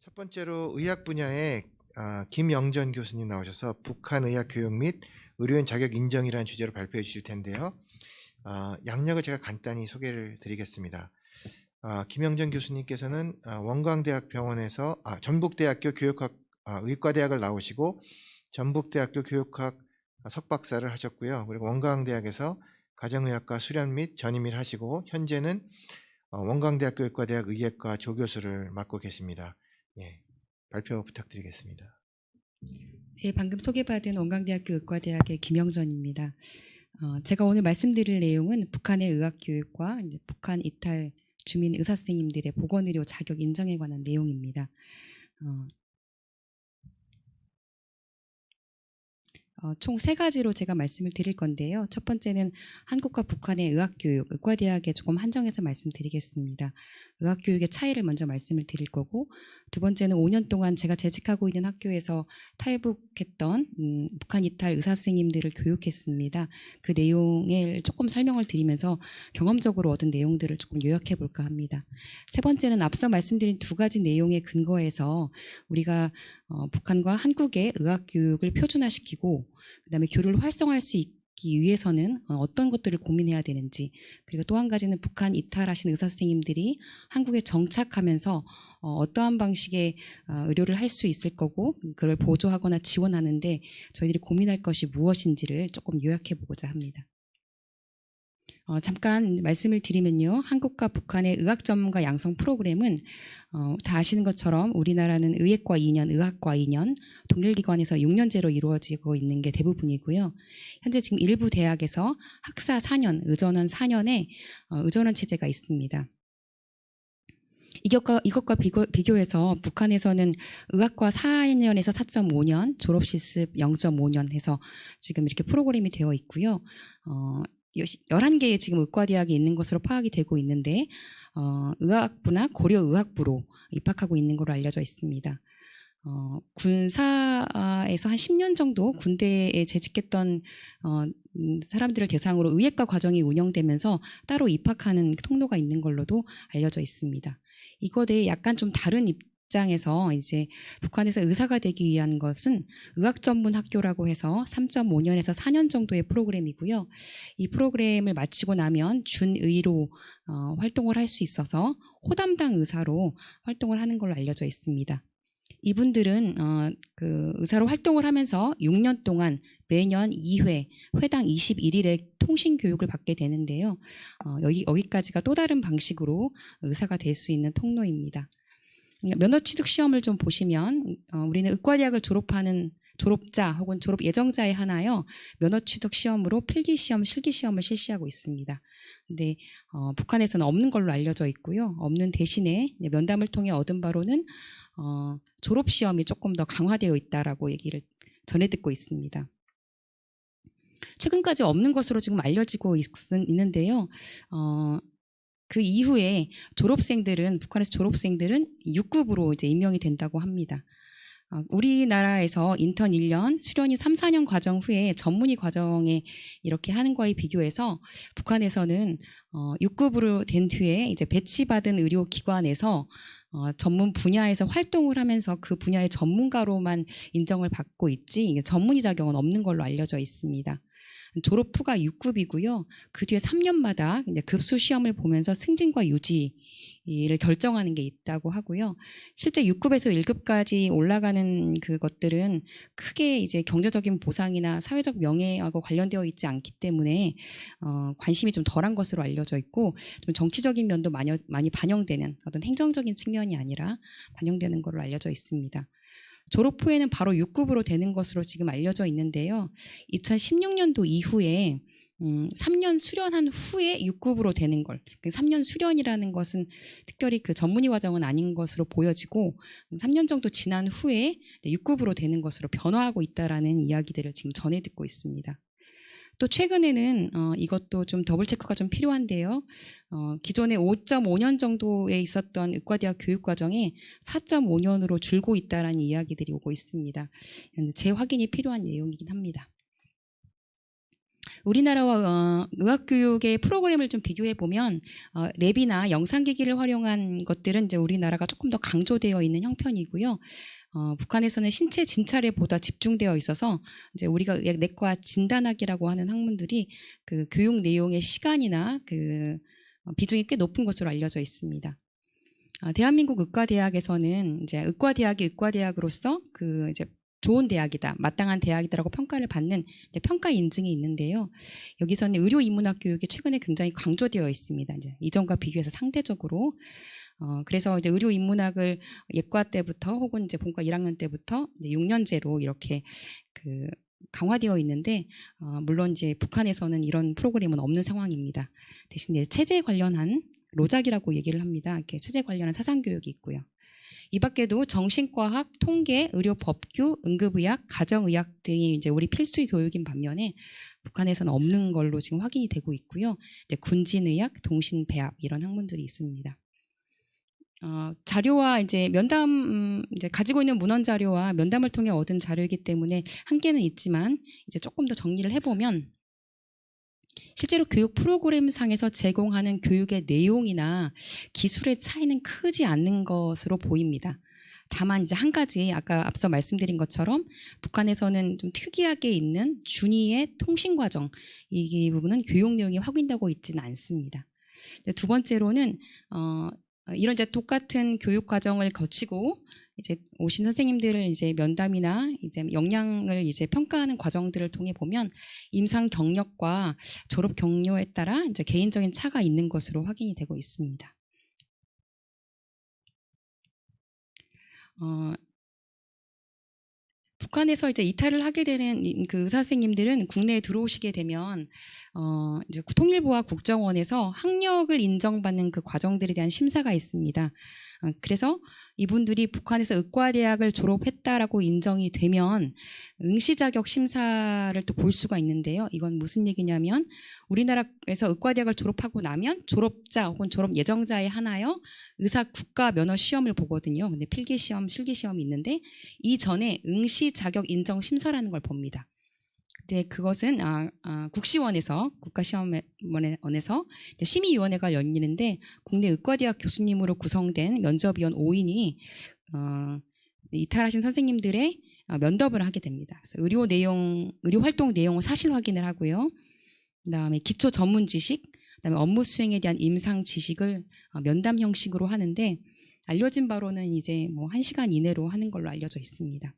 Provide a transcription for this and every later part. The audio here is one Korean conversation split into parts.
첫 번째로 의학 분야에 김영전 교수님 나오셔서 북한 의학 교육 및 의료인 자격 인정이라는 주제로 발표해 주실 텐데요. 양력을 제가 간단히 소개를 드리겠습니다. 김영전 교수님께서는 원광대학병원에서 전북대학교 교육학 의과대학을 나오시고 전북대학교 교육학 석박사를 하셨고요. 그리고 원광대학에서 가정의학과 수련 및 전임을 하시고 현재는 원광대학교 의과대학 의예과 조교수를 맡고 계십니다. 예, 발표 부탁드리겠습니다. 네, 방금 소개받은 원광대학교 의과대학의 김영전입니다. 제가 오늘 말씀드릴 내용은 북한의 의학교육과 북한 이탈 주민 의사 선생님들의 보건의료 자격 인정에 관한 내용입니다. 총 3가지로 제가 말씀을 드릴 건데요. 첫 번째는 한국과 북한의 의학교육, 의과대학에 조금 한정해서 말씀드리겠습니다. 의학교육의 차이를 먼저 말씀을 드릴 거고, 두 번째는 5년 동안 제가 재직하고 있는 학교에서 탈북했던 북한 이탈 의사 선생님들을 교육했습니다. 그 내용을 조금 설명을 드리면서 경험적으로 얻은 내용들을 조금 요약해 볼까 합니다. 세 번째는 앞서 말씀드린 2가지 내용에 근거해서 우리가 북한과 한국의 의학교육을 표준화시키고 그다음에 교류를 활성화할 수 있기 위해서는 어떤 것들을 고민해야 되는지, 그리고 또 한 가지는 북한 이탈하신 의사 선생님들이 한국에 정착하면서 어떠한 방식의 의료를 할 수 있을 거고 그걸 보조하거나 지원하는데 저희들이 고민할 것이 무엇인지를 조금 요약해 보고자 합니다. 잠깐 말씀을 드리면요. 한국과 북한의 의학 전문가 양성 프로그램은 다 아시는 것처럼 우리나라는 의예과 2년, 의학과 2년, 동일기관에서 6년제로 이루어지고 있는 게 대부분이고요. 현재 지금 일부 대학에서 학사 4년, 의전원 4년의 의전원 체제가 있습니다. 이것과 비교해서 북한에서는 의학과 4년에서 4.5년, 졸업 실습 0.5년 해서 지금 이렇게 프로그램이 되어 있고요. 11개의 지금 의과대학이 있는 것으로 파악이 되고 있는데 의학부나 고려의학부로 입학하고 있는 걸로 알려져 있습니다. 군사에서 한 10년 정도 군대에 재직했던 사람들을 대상으로 의예과 과정이 운영되면서 따로 입학하는 통로가 있는 걸로도 알려져 있습니다. 이거에 약간 좀 다른 입장에서 이제 북한에서 의사가 되기 위한 것은 의학 전문 학교라고 해서 3.5년에서 4년 정도의 프로그램이고요. 이 프로그램을 마치고 나면 준의로 활동을 할 수 있어서 호담당 의사로 활동을 하는 걸로 알려져 있습니다. 이분들은 그 의사로 활동을 하면서 6년 동안 매년 2회, 회당 21일의 통신 교육을 받게 되는데요. 여기까지가 또 다른 방식으로 의사가 될 수 있는 통로입니다. 면허 취득 시험을 좀 보시면 우리는 의과대학을 졸업하는 졸업자 혹은 졸업 예정자에 하나요 면허 취득 시험으로 필기 시험, 실기 시험을 실시하고 있습니다. 근데 북한에서는 없는 걸로 알려져 있고요. 없는 대신에 면담을 통해 얻은 바로는 졸업 시험이 조금 더 강화되어 있다라고 얘기를 전해 듣고 있습니다. 최근까지 없는 것으로 지금 알려지고 있는데요. 그 이후에 북한에서 졸업생들은 6급으로 이제 임명이 된다고 합니다. 우리나라에서 인턴 1년, 수련이 3, 4년 과정 후에 전문의 과정에 이렇게 하는 거에 비교해서 북한에서는 6급으로 된 뒤에 이제 배치받은 의료기관에서 전문 분야에서 활동을 하면서 그 분야의 전문가로만 인정을 받고 있지 전문의 자격은 없는 걸로 알려져 있습니다. 졸업 후가 6급이고요. 그 뒤에 3년마다 이제 급수 시험을 보면서 승진과 유지를 결정하는 게 있다고 하고요. 실제 6급에서 1급까지 올라가는 그것들은 크게 이제 경제적인 보상이나 사회적 명예하고 관련되어 있지 않기 때문에 관심이 좀 덜한 것으로 알려져 있고 좀 정치적인 면도 많이 반영되는 어떤 행정적인 측면이 아니라 반영되는 것으로 알려져 있습니다. 졸업 후에는 바로 6급으로 되는 것으로 지금 알려져 있는데요. 2016년도 이후에 3년 수련한 후에 6급으로 되는 걸, 3년 수련이라는 것은 특별히 그 전문의 과정은 아닌 것으로 보여지고 3년 정도 지난 후에 6급으로 되는 것으로 변화하고 있다라는 이야기들을 지금 전해 듣고 있습니다. 또 최근에는 이것도 좀 더블 체크가 좀 필요한데요. 기존에 5.5년 정도에 있었던 의과대학 교육과정이 4.5년으로 줄고 있다라는 이야기들이 오고 있습니다. 재확인이 필요한 내용이긴 합니다. 우리나라와 의학교육의 프로그램을 좀 비교해 보면 랩이나 영상기기를 활용한 것들은 이제 우리나라가 조금 더 강조되어 있는 형편이고요. 북한에서는 신체 진찰에 보다 집중되어 있어서 이제 우리가 내과 진단학이라고 하는 학문들이 그 교육 내용의 시간이나 그 비중이 꽤 높은 것으로 알려져 있습니다. 대한민국 의과대학에서는 이제 의과대학이 의과대학으로서 그 이제 좋은 대학이다, 마땅한 대학이다라고 평가를 받는 평가 인증이 있는데요. 여기서는 의료 인문학 교육이 최근에 굉장히 강조되어 있습니다. 이제 이전과 비교해서 상대적으로. 그래서 이제 의료 인문학을 예과 때부터 혹은 이제 본과 1학년 때부터 이제 6년제로 이렇게 그 강화되어 있는데, 물론 이제 북한에서는 이런 프로그램은 없는 상황입니다. 대신 이제 체제 관련한 로작이라고 얘기를 합니다. 이렇게 체제 관련한 사상 교육이 있고요. 이 밖에도 정신과학, 통계, 의료 법규, 응급의학, 가정의학 등이 이제 우리 필수 교육인 반면에 북한에서는 없는 걸로 지금 확인이 되고 있고요. 이제 군진의학, 동신배합 이런 학문들이 있습니다. 자료와 이제 면담, 이제 가지고 있는 문헌 자료와 면담을 통해 얻은 자료이기 때문에 한계는 있지만 이제 조금 더 정리를 해보면, 실제로 교육 프로그램 상에서 제공하는 교육의 내용이나 기술의 차이는 크지 않는 것으로 보입니다. 다만 이제 한 가지, 아까 앞서 말씀드린 것처럼 북한에서는 좀 특이하게 있는 준이의 통신 과정, 이 부분은 교육 내용이 확인되고 있지는 않습니다. 두 번째로는 이런 이제 똑같은 교육 과정을 거치고 이제 오신 선생님들을 이제 면담이나 이제 역량을 이제 평가하는 과정들을 통해 보면 임상 경력과 졸업 경로에 따라 이제 개인적인 차가 있는 것으로 확인이 되고 있습니다. 북한에서 이제 이탈을 하게 되는 그 의사 선생님들은 국내에 들어오시게 되면 이제 통일부와 국정원에서 학력을 인정받는 그 과정들에 대한 심사가 있습니다. 그래서 이분들이 북한에서 의과대학을 졸업했다라고 인정이 되면 응시 자격 심사를 또 볼 수가 있는데요. 이건 무슨 얘기냐면 우리나라에서 의과대학을 졸업하고 나면 졸업자 혹은 졸업 예정자에 한하여 의사 국가 면허 시험을 보거든요. 근데 필기 시험, 실기 시험이 있는데 이전에 응시 자격 인정 심사라는 걸 봅니다. 근데 그것은 국시원에서 국가시험원에서 심의위원회가 열리는데 국내 의과대학 교수님으로 구성된 면접위원 5인이 이탈하신 선생님들의 면접을 하게 됩니다. 그래서 의료 활동 내용 사실 확인을 하고요. 그다음에 기초 전문 지식, 그다음에 업무 수행에 대한 임상 지식을 면담 형식으로 하는데, 알려진 바로는 이제 뭐 1시간 이내로 하는 걸로 알려져 있습니다.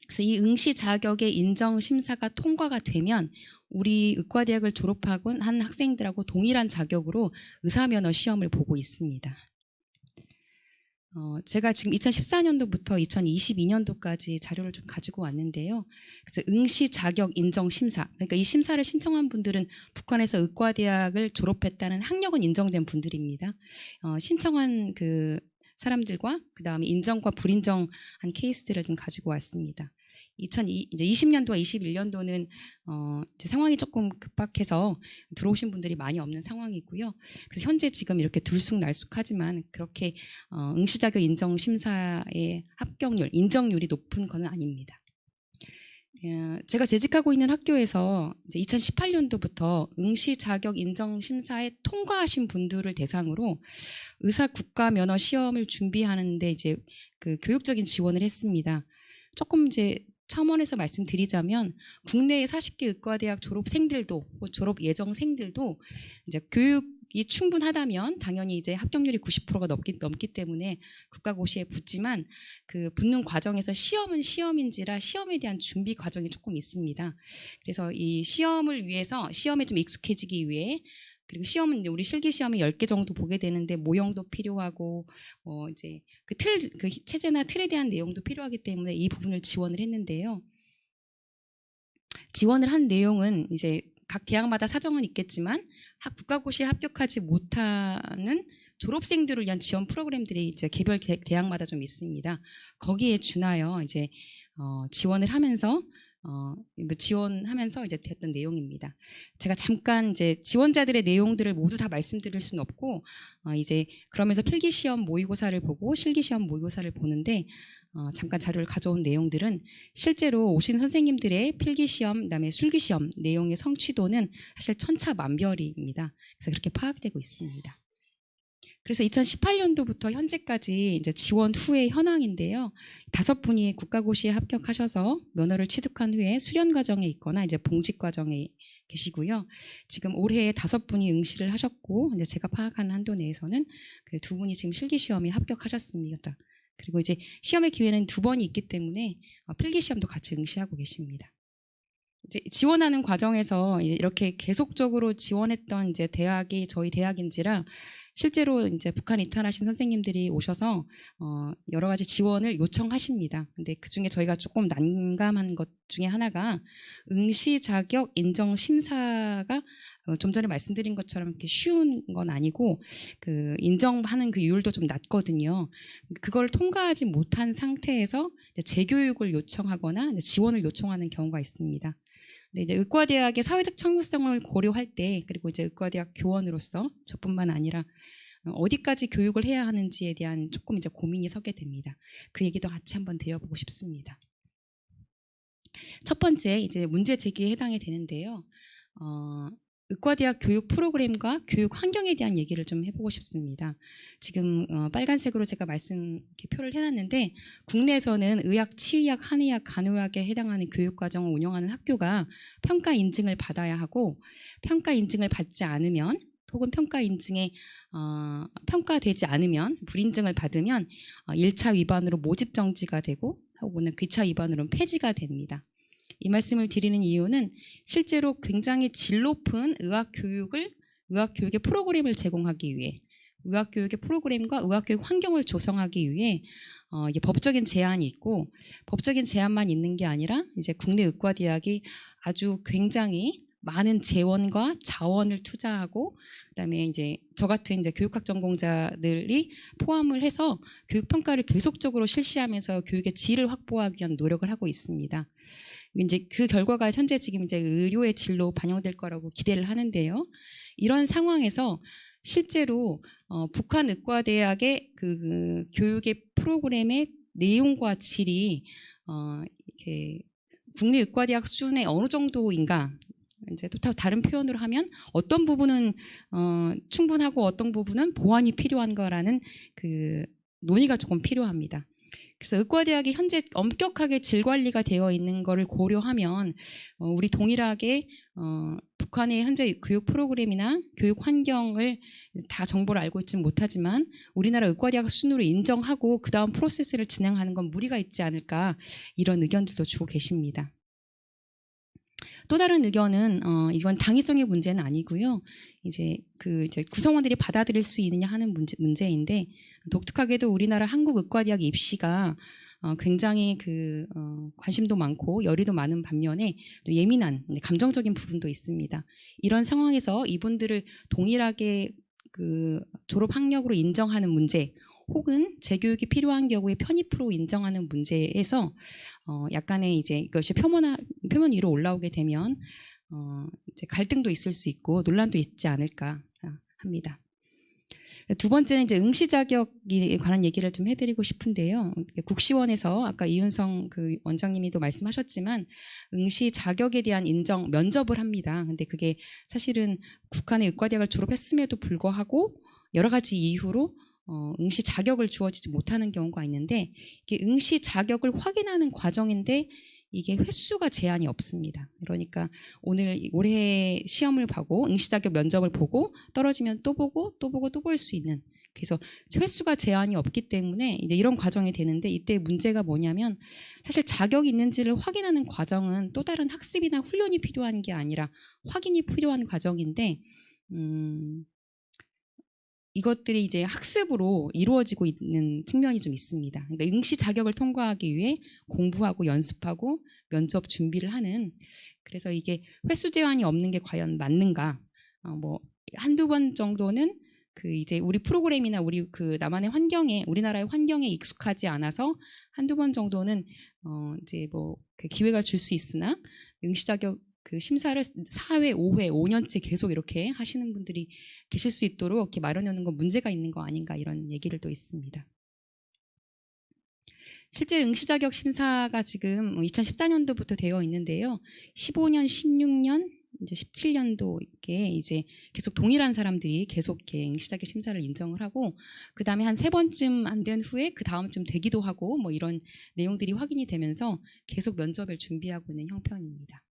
그래서 이 응시 자격의 인정 심사가 통과가 되면 우리 의과대학을 졸업하고 한 학생들하고 동일한 자격으로 의사면허 시험을 보고 있습니다. 제가 지금 2014년도부터 2022년도까지 자료를 좀 가지고 왔는데요. 그래서 응시 자격 인정 심사, 그러니까 이 심사를 신청한 분들은 북한에서 의과대학을 졸업했다는 학력은 인정된 분들입니다. 신청한 그 사람들과 그 다음에 인정과 불인정한 케이스들을 좀 가지고 왔습니다. 2020년도와 21년도는 이제 상황이 조금 급박해서 들어오신 분들이 많이 없는 상황이고요. 그래서 현재 지금 이렇게 들쑥날쑥하지만 그렇게 응시 자격 인정 심사의 합격률, 인정률이 높은 건 아닙니다. 제가 재직하고 있는 학교에서 이제 2018년도부터 응시 자격 인정 심사에 통과하신 분들을 대상으로 의사 국가 면허 시험을 준비하는데 이제 그 교육적인 지원을 했습니다. 조금 이제 첨언해서 말씀드리자면 국내의 40개 의과대학 졸업생들도 졸업 예정생들도 이제 교육이 충분하다면 당연히 이제 합격률이 90%가 넘기 때문에 국가고시에 붙지만 그 붙는 과정에서 시험은 시험인지라 시험에 대한 준비 과정이 조금 있습니다. 그래서 이 시험을 위해서 시험에 좀 익숙해지기 위해, 그리고 시험은 우리 실기 시험이 10개 정도 보게 되는데 모형도 필요하고 이제 그 체제나 틀에 대한 내용도 필요하기 때문에 이 부분을 지원을 했는데요. 지원을 한 내용은 이제 각 대학마다 사정은 있겠지만 국가고시에 합격하지 못하는 졸업생들을 위한 지원 프로그램들이 이제 개별 대학마다 좀 있습니다. 거기에 준하여 이제 지원을 하면서 뭐 지원하면서 이제 됐던 내용입니다. 제가 잠깐 이제 지원자들의 내용들을 모두 다 말씀드릴 수는 없고 이제 그러면서 필기시험 모의고사를 보고 실기시험 모의고사를 보는데 잠깐 자료를 가져온 내용들은 실제로 오신 선생님들의 필기시험, 그다음에 술기시험 내용의 성취도는 사실 천차만별입니다. 그래서 그렇게 파악되고 있습니다. 그래서 2018년도부터 현재까지 이제 지원 후의 현황인데요. 5분이 국가고시에 합격하셔서 면허를 취득한 후에 수련 과정에 있거나 이제 봉직 과정에 계시고요. 지금 올해 5분이 응시를 하셨고, 이제 제가 파악하는 한도 내에서는 그 2분이 지금 실기시험에 합격하셨습니다. 그리고 이제 시험의 기회는 2번이 있기 때문에 필기시험도 같이 응시하고 계십니다. 이제 지원하는 과정에서 이렇게 계속적으로 지원했던 이제 대학이 저희 대학인지라 실제로 이제 북한 이탈하신 선생님들이 오셔서 여러 가지 지원을 요청하십니다. 근데 그 중에 저희가 조금 난감한 것 중에 하나가 응시 자격 인정 심사가 좀 전에 말씀드린 것처럼 이렇게 쉬운 건 아니고 그 인정하는 그 율도 좀 낮거든요. 그걸 통과하지 못한 상태에서 이제 재교육을 요청하거나 이제 지원을 요청하는 경우가 있습니다. 네, 이제 의과대학의 사회적 창구성을 고려할 때, 그리고 이제 의과대학 교원으로서 저뿐만 아니라 어디까지 교육을 해야 하는지에 대한 조금 이제 고민이 서게 됩니다. 그 얘기도 같이 한번 드려보고 싶습니다. 첫 번째 이제 문제 제기에 해당이 되는데요. 의과대학 교육 프로그램과 교육 환경에 대한 얘기를 좀 해보고 싶습니다. 지금 빨간색으로 제가 표를 해놨는데 국내에서는 의학, 치의학, 한의학, 간호학에 해당하는 교육과정을 운영하는 학교가 평가 인증을 받아야 하고 평가 인증을 받지 않으면 혹은 평가 인증에 평가되지 않으면 불인증을 받으면 1차 위반으로 모집 정지가 되고 혹은 2차 위반으로는 폐지가 됩니다. 이 말씀을 드리는 이유는 실제로 굉장히 질 높은 의학교육의 프로그램을 제공하기 위해 의학교육의 프로그램과 의학교육 환경을 조성하기 위해 이게 법적인 제한이 있고 법적인 제한만 있는 게 아니라 이제 국내 의과대학이 아주 굉장히 많은 재원과 자원을 투자하고 그다음에 이제 저 같은 이제 교육학 전공자들이 포함을 해서 교육 평가를 계속적으로 실시하면서 교육의 질을 확보하기 위한 노력을 하고 있습니다. 이제 그 결과가 현재 지금 이제 의료의 질로 반영될 거라고 기대를 하는데요. 이런 상황에서 실제로 북한 의과대학의 그 교육의 프로그램의 내용과 질이 이렇게 국내 의과대학 수준의 어느 정도인가? 이제 또 다른 표현으로 하면 어떤 부분은 충분하고 어떤 부분은 보완이 필요한 거라는 그 논의가 조금 필요합니다. 그래서 의과대학이 현재 엄격하게 질 관리가 되어 있는 것을 고려하면 우리 동일하게 북한의 현재 교육 프로그램이나 교육 환경을 다 정보를 알고 있지는 못하지만 우리나라 의과대학 수준으로 인정하고 그 다음 프로세스를 진행하는 건 무리가 있지 않을까 이런 의견들도 주고 계십니다. 또 다른 의견은 이건 당위성의 문제는 아니고요. 이제 구성원들이 받아들일 수 있느냐 하는 문제인데 독특하게도 우리나라 한국의과대학 입시가 굉장히 관심도 많고 열의도 많은 반면에 또 예민한 감정적인 부분도 있습니다. 이런 상황에서 이분들을 동일하게 졸업 학력으로 인정하는 문제 혹은 재교육이 필요한 경우에 편입으로 인정하는 문제에서 약간의 이제 이것이 표면 위로 올라오게 되면 이제 갈등도 있을 수 있고 논란도 있지 않을까 합니다. 두 번째는 이제 응시 자격에 관한 얘기를 좀 해드리고 싶은데요. 국시원에서 아까 이윤성 그 원장님이도 말씀하셨지만 응시 자격에 대한 인정 면접을 합니다. 근데 그게 사실은 북한의 의과대학을 졸업했음에도 불구하고 여러 가지 이유로 응시 자격을 주어지지 못하는 경우가 있는데 이게 응시 자격을 확인하는 과정인데 이게 횟수가 제한이 없습니다. 그러니까 올해 시험을 보고 응시 자격 면접을 보고 떨어지면 또 보고 또 보고 또 볼 수 있는 그래서 횟수가 제한이 없기 때문에 이제 이런 과정이 되는데 이때 문제가 뭐냐면 사실 자격이 있는지를 확인하는 과정은 또 다른 학습이나 훈련이 필요한 게 아니라 확인이 필요한 과정인데 이것들이 이제 학습으로 이루어지고 있는 측면이 좀 있습니다. 그러니까 응시 자격을 통과하기 위해 공부하고 연습하고 면접 준비를 하는 그래서 이게 횟수 제한이 없는 게 과연 맞는가? 뭐 한두 번 정도는 그 이제 우리 프로그램이나 우리 그 나만의 환경에 우리나라의 환경에 익숙하지 않아서 한두 번 정도는 이제 뭐 그 기회가 줄 수 있으나 응시 자격 그 심사를 4회, 5회, 5년째 계속 이렇게 하시는 분들이 계실 수 있도록 이렇게 마련해 놓는 건 문제가 있는 거 아닌가 이런 얘기를 또 있습니다. 실제 응시 자격 심사가 지금 2014년도부터 되어 있는데요. 15년, 16년, 이제 17년도 이제 계속 동일한 사람들이 계속 이렇게 응시 자격 심사를 인정을 하고 그 다음에 한 3번쯤 안 된 후에 그 다음쯤 되기도 하고 뭐 이런 내용들이 확인이 되면서 계속 면접을 준비하고 있는 형편입니다.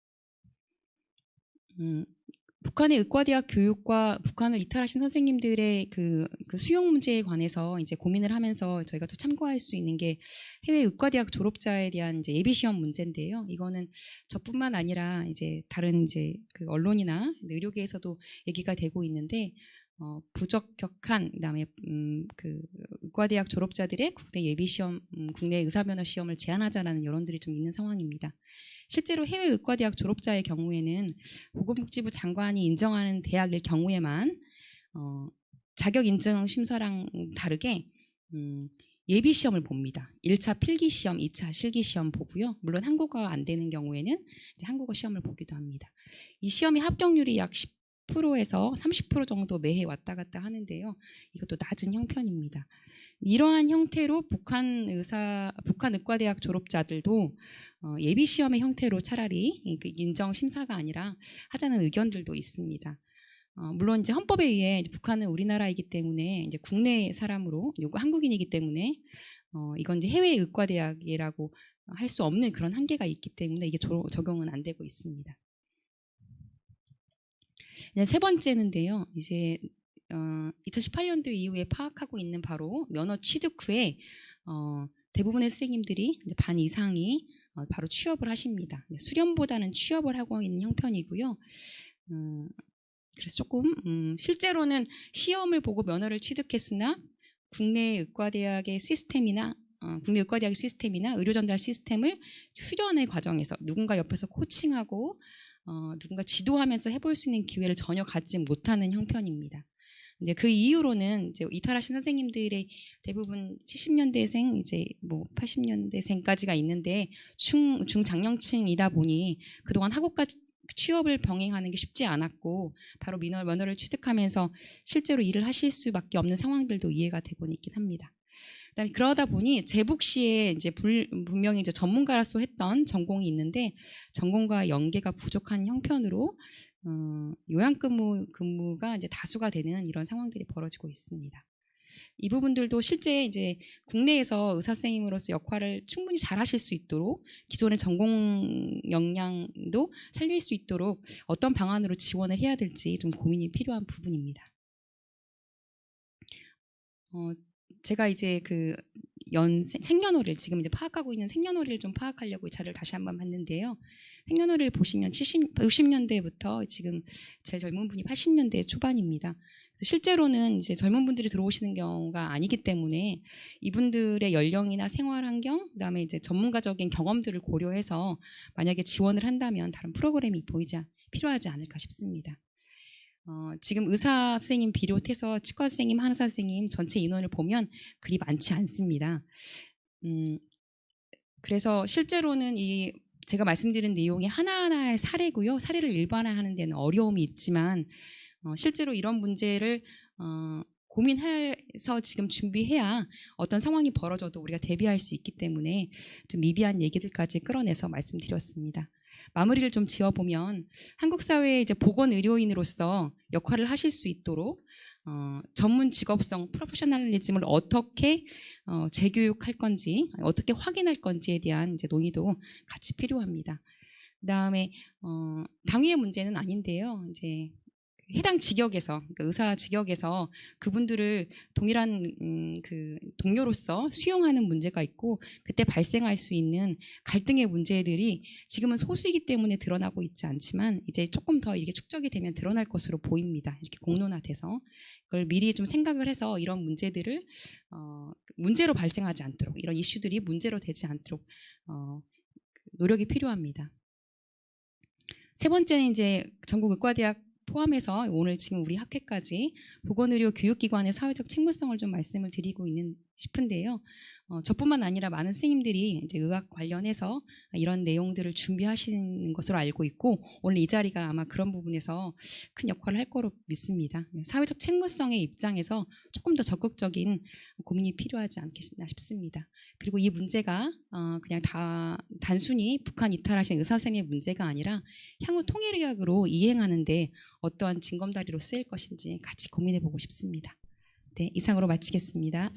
북한의 의과대학 교육과 북한을 이탈하신 선생님들의 그 수용 문제에 관해서 이제 고민을 하면서 저희가 또 참고할 수 있는 게 해외 의과대학 졸업자에 대한 이제 예비 시험 문제인데요. 이거는 저뿐만 아니라 이제 다른 이제 그 언론이나 의료계에서도 얘기가 되고 있는데 부적격한 그다음에 그 의과대학 졸업자들의 국내 예비 시험, 국내 의사면허 시험을 제한하자라는 여론들이 좀 있는 상황입니다. 실제로 해외 의과대학 졸업자의 경우에는 보건복지부 장관이 인정하는 대학일 경우에만 자격 인정 심사랑 다르게 예비 시험을 봅니다. 1차 필기 시험, 2차 실기 시험 보고요. 물론 한국어가 안 되는 경우에는 이제 한국어 시험을 보기도 합니다. 이 시험의 합격률이 약 10%에서 30% 정도 매해 왔다 갔다 하는데요. 이것도 낮은 형편입니다. 이러한 형태로 북한 의과대학 졸업자들도 예비 시험의 형태로 차라리 인정 심사가 아니라 하자는 의견들도 있습니다. 물론 이제 헌법에 의해 이제 북한은 우리나라이기 때문에 이제 국내 사람으로 한국인이기 때문에 이건 이제 해외 의과대학이라고 할 수 없는 그런 한계가 있기 때문에 이게 적용은 안 되고 있습니다. 세 번째는데요. 이제 2018년도 이후에 파악하고 있는 바로 면허 취득 후에 대부분의 선생님들이 이제 반 이상이 바로 취업을 하십니다. 수련보다는 취업을 하고 있는 형편이고요. 그래서 조금 실제로는 시험을 보고 면허를 취득했으나 국내 의과대학의 시스템이나 국내 의과대학 시스템이나 의료전달 시스템을 수련의 과정에서 누군가 옆에서 코칭하고 누군가 지도하면서 해볼 수 있는 기회를 전혀 갖지 못하는 형편입니다. 이제 그 이후로는 이제 이탈하신 선생님들의 대부분 70년대생 이제 뭐 80년대생까지가 있는데 중장년층이다 보니 그동안 학업과 취업을 병행하는 게 쉽지 않았고 바로 면허를 취득하면서 실제로 일을 하실 수밖에 없는 상황들도 이해가 되고 있긴 합니다. 그다음에 그러다 보니 재북시에 이제 분명히 이제 전문가로서 했던 전공이 있는데 전공과 연계가 부족한 형편으로 요양근무가 이제 다수가 되는 이런 상황들이 벌어지고 있습니다. 이 부분들도 실제 이제 국내에서 의사 선생님으로서 역할을 충분히 잘하실 수 있도록 기존의 전공 역량도 살릴 수 있도록 어떤 방안으로 지원을 해야 될지 좀 고민이 필요한 부분입니다. 제가 이제 그 생년월일 지금 이제 파악하고 있는 생년월일 좀 파악하려고 이 자료를 다시 한번 봤는데요. 생년월일 보시면 60년대부터 지금 제일 젊은 분이 80년대 초반입니다. 실제로는 이제 젊은 분들이 들어오시는 경우가 아니기 때문에 이분들의 연령이나 생활 환경, 그다음에 이제 전문가적인 경험들을 고려해서 만약에 지원을 한다면 다른 프로그램이 필요하지 않을까 싶습니다. 지금 의사 선생님 비롯해서 치과 선생님, 한의사 선생님 전체 인원을 보면 그리 많지 않습니다. 그래서 실제로는 제가 말씀드린 내용이 하나하나의 사례고요. 사례를 일반화하는 데는 어려움이 있지만 실제로 이런 문제를 고민해서 지금 준비해야 어떤 상황이 벌어져도 우리가 대비할 수 있기 때문에 좀 미비한 얘기들까지 끌어내서 말씀드렸습니다. 마무리를 좀 지어보면 한국 사회의 이제 보건의료인으로서 역할을 하실 수 있도록 전문 직업성 프로페셔널리즘을 어떻게 재교육할 건지 어떻게 확인할 건지에 대한 이제 논의도 같이 필요합니다. 그다음에 당위의 문제는 아닌데요. 이제 해당 직역에서 그러니까 의사 직역에서 그분들을 동일한 그 동료로서 수용하는 문제가 있고 그때 발생할 수 있는 갈등의 문제들이 지금은 소수이기 때문에 드러나고 있지 않지만 이제 조금 더 이렇게 축적이 되면 드러날 것으로 보입니다. 이렇게 공론화돼서 그걸 미리 좀 생각을 해서 이런 문제들을 문제로 발생하지 않도록 이런 이슈들이 문제로 되지 않도록 노력이 필요합니다. 세 번째는 이제 전국 의과대학 포함해서 오늘 지금 우리 학회까지 보건의료 교육기관의 사회적 책무성을 좀 말씀을 드리고 있는 싶은데요. 저뿐만 아니라 많은 선생님들이 이제 의학 관련해서 이런 내용들을 준비하시는 것으로 알고 있고 오늘 이 자리가 아마 그런 부분에서 큰 역할을 할 거로 믿습니다. 사회적 책무성의 입장에서 조금 더 적극적인 고민이 필요하지 않겠나 싶습니다. 그리고 이 문제가 그냥 단순히 북한 이탈하신 의사 선생님의 문제가 아니라 향후 통일의학으로 이행하는데 어떠한 징검다리로 쓰일 것인지 같이 고민해 보고 싶습니다. 네, 이상으로 마치겠습니다.